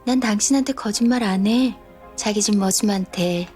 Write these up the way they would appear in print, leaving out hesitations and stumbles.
난 당신한테 거짓말 안 해. 자기 집 머슴한테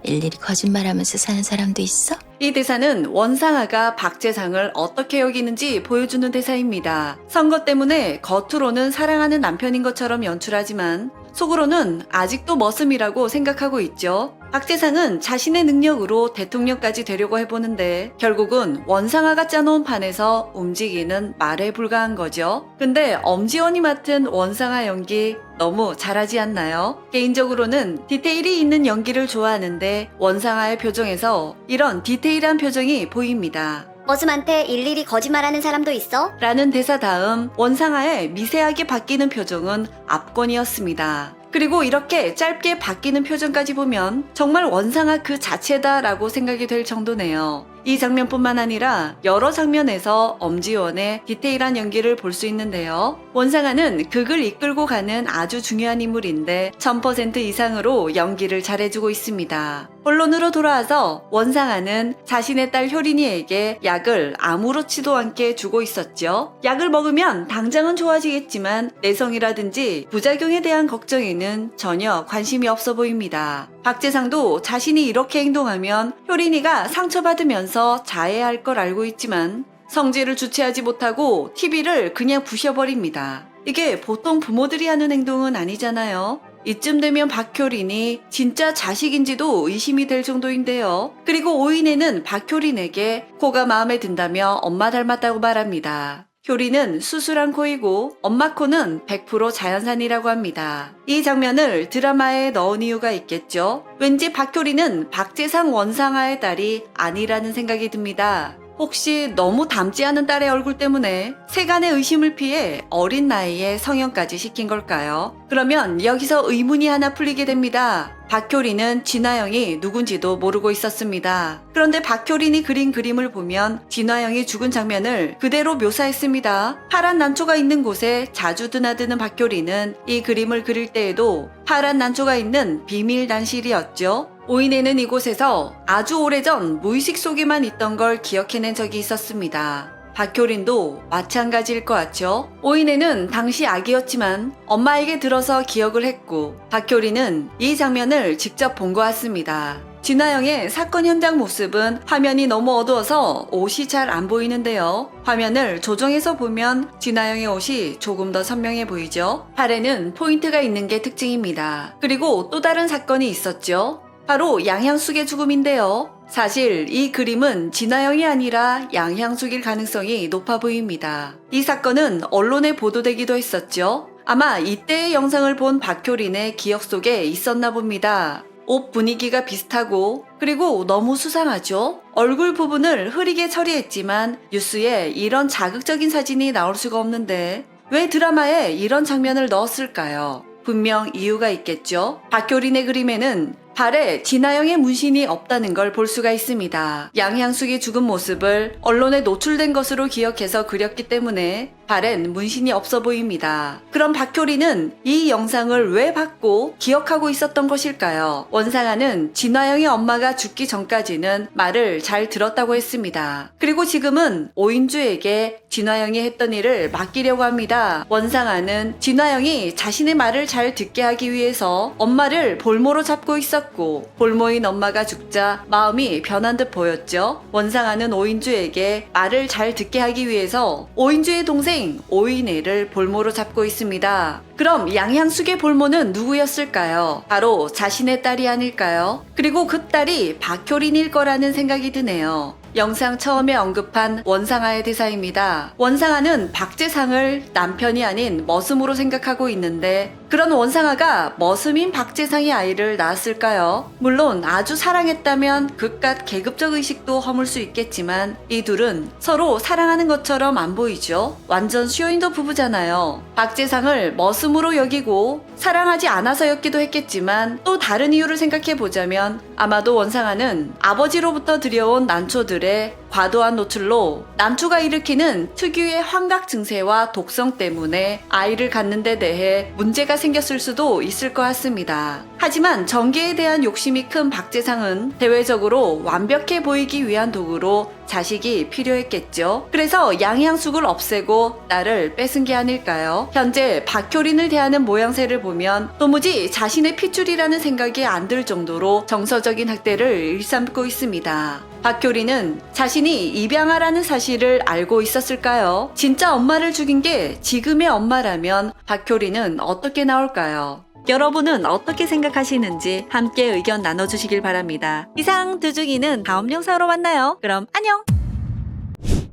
일일이 거짓말하면서 사는 사람도 있어? 이 대사는 원상아가 박재상을 어떻게 여기는지 보여주는 대사입니다. 선거 때문에 겉으로는 사랑하는 남편인 것처럼 연출하지만 속으로는 아직도 머슴이라고 생각하고 있죠. 박재상은 자신의 능력으로 대통령까지 되려고 해보는데 결국은 원상아가 짜놓은 판에서 움직이는 말에 불과한 거죠. 근데 엄지원이 맡은 원상아 연기 너무 잘하지 않나요? 개인적으로는 디테일이 있는 연기를 좋아하는데 원상아의 표정에서 이런 디테일한 표정이 보입니다. 머슴한테 일일이 거짓말하는 사람도 있어? 라는 대사 다음 원상아의 미세하게 바뀌는 표정은 압권이었습니다. 그리고 이렇게 짧게 바뀌는 표정까지 보면 정말 원상아 그 자체다라고 생각이 될 정도네요. 이 장면뿐만 아니라 여러 장면에서 엄지원의 디테일한 연기를 볼 수 있는데요. 원상아는 극을 이끌고 가는 아주 중요한 인물인데 1000% 이상으로 연기를 잘해주고 있습니다. 본론으로 돌아와서 원상아는 자신의 딸 효린이에게 약을 아무렇지도 않게 주고 있었죠. 약을 먹으면 당장은 좋아지겠지만 내성이라든지 부작용에 대한 걱정에는 전혀 관심이 없어 보입니다. 박재상도 자신이 이렇게 행동하면 효린이가 상처받으면서 자해할 걸 알고 있지만 성질을 주체하지 못하고 TV를 그냥 부셔버립니다. 이게 보통 부모들이 하는 행동은 아니잖아요. 이쯤 되면 박효린이 진짜 자식인지도 의심이 될 정도인데요. 그리고 오인혜는 박효린에게 코가 마음에 든다며 엄마 닮았다고 말합니다. 효린은 수술한 코이고 엄마 코는 100% 자연산이라고 합니다. 이 장면을 드라마에 넣은 이유가 있겠죠. 왠지 박효린은 박재상 원상아의 딸이 아니라는 생각이 듭니다. 혹시 너무 닮지 않은 딸의 얼굴 때문에 세간의 의심을 피해 어린 나이에 성형까지 시킨 걸까요? 그러면 여기서 의문이 하나 풀리게 됩니다. 박효린은 진아영이 누군지도 모르고 있었습니다. 그런데 박효린이 그린 그림을 보면 진아영이 죽은 장면을 그대로 묘사했습니다. 파란 난초가 있는 곳에 자주 드나드는 박효린은 이 그림을 그릴 때에도 파란 난초가 있는 비밀 난실이었죠. 오인혜는 이곳에서 아주 오래전 무의식 속에만 있던 걸 기억해낸 적이 있었습니다. 박효린도 마찬가지일 것 같죠? 오인혜는 당시 아기였지만 엄마에게 들어서 기억을 했고 박효린은 이 장면을 직접 본 것 같습니다. 진아영의 사건 현장 모습은 화면이 너무 어두워서 옷이 잘 안 보이는데요. 화면을 조정해서 보면 진아영의 옷이 조금 더 선명해 보이죠? 팔에는 포인트가 있는 게 특징입니다. 그리고 또 다른 사건이 있었죠. 바로 양향숙의 죽음인데요. 사실 이 그림은 진아영이 아니라 양향숙일 가능성이 높아 보입니다. 이 사건은 언론에 보도되기도 했었죠. 아마 이때의 영상을 본 박효린의 기억 속에 있었나 봅니다. 옷 분위기가 비슷하고 그리고 너무 수상하죠? 얼굴 부분을 흐리게 처리했지만 뉴스에 이런 자극적인 사진이 나올 수가 없는데 왜 드라마에 이런 장면을 넣었을까요? 분명 이유가 있겠죠? 박효린의 그림에는 발에 진아영의 문신이 없다는 걸 볼 수가 있습니다. 양향숙이 죽은 모습을 언론에 노출된 것으로 기억해서 그렸기 때문에 발엔 문신이 없어 보입니다. 그럼 박효린은 이 영상을 왜 봤고 기억하고 있었던 것일까요? 원상아는 진아영의 엄마가 죽기 전까지는 말을 잘 들었다고 했습니다. 그리고 지금은 오인주에게 진아영이 했던 일을 맡기려고 합니다. 원상아는 진아영이 자신의 말을 잘 듣게 하기 위해서 엄마를 볼모로 잡고 있었고 볼모인 엄마가 죽자 마음이 변한 듯 보였죠. 원상아는 오인주에게 말을 잘 듣게 하기 위해서 오인주의 동생 오인혜를 볼모로 잡고 있습니다. 그럼 양향숙의 볼모는 누구였을까요? 바로 자신의 딸이 아닐까요? 그리고 그 딸이 박효린일 거라는 생각이 드네요. 영상 처음에 언급한 원상아의 대사입니다. 원상아는 박재상을 남편이 아닌 머슴으로 생각하고 있는데 그런 원상아가 머슴인 박재상의 아이를 낳았을까요? 물론 아주 사랑했다면 그깟 계급적 의식도 허물 수 있겠지만 이 둘은 서로 사랑하는 것처럼 안 보이죠? 완전 쇼윈도 부부잖아요. 박재상을 머슴으로 여기고 사랑하지 않아서였기도 했겠지만 또 다른 이유를 생각해보자면 아마도 원상아는 아버지로부터 들여온 난초들에 과도한 노출로 난투가 일으키는 특유의 환각 증세와 독성 때문에 아이를 갖는 데 대해 문제가 생겼을 수도 있을 것 같습니다. 하지만 전개에 대한 욕심이 큰 박재상은 대외적으로 완벽해 보이기 위한 도구로 자식이 필요했겠죠. 그래서 양양숙을 없애고 딸을 뺏은 게 아닐까요? 현재 박효린을 대하는 모양새를 보면 도무지 자신의 핏줄이라는 생각이 안 들 정도로 정서적인 학대를 일삼고 있습니다. 박효린은 자신이 입양아라는 사실을 알고 있었을까요? 진짜 엄마를 죽인 게 지금의 엄마라면 박효린은 어떻게 나올까요? 여러분은 어떻게 생각하시는지 함께 의견 나눠주시길 바랍니다. 이상 두중이는 다음 영상으로 만나요. 그럼 안녕!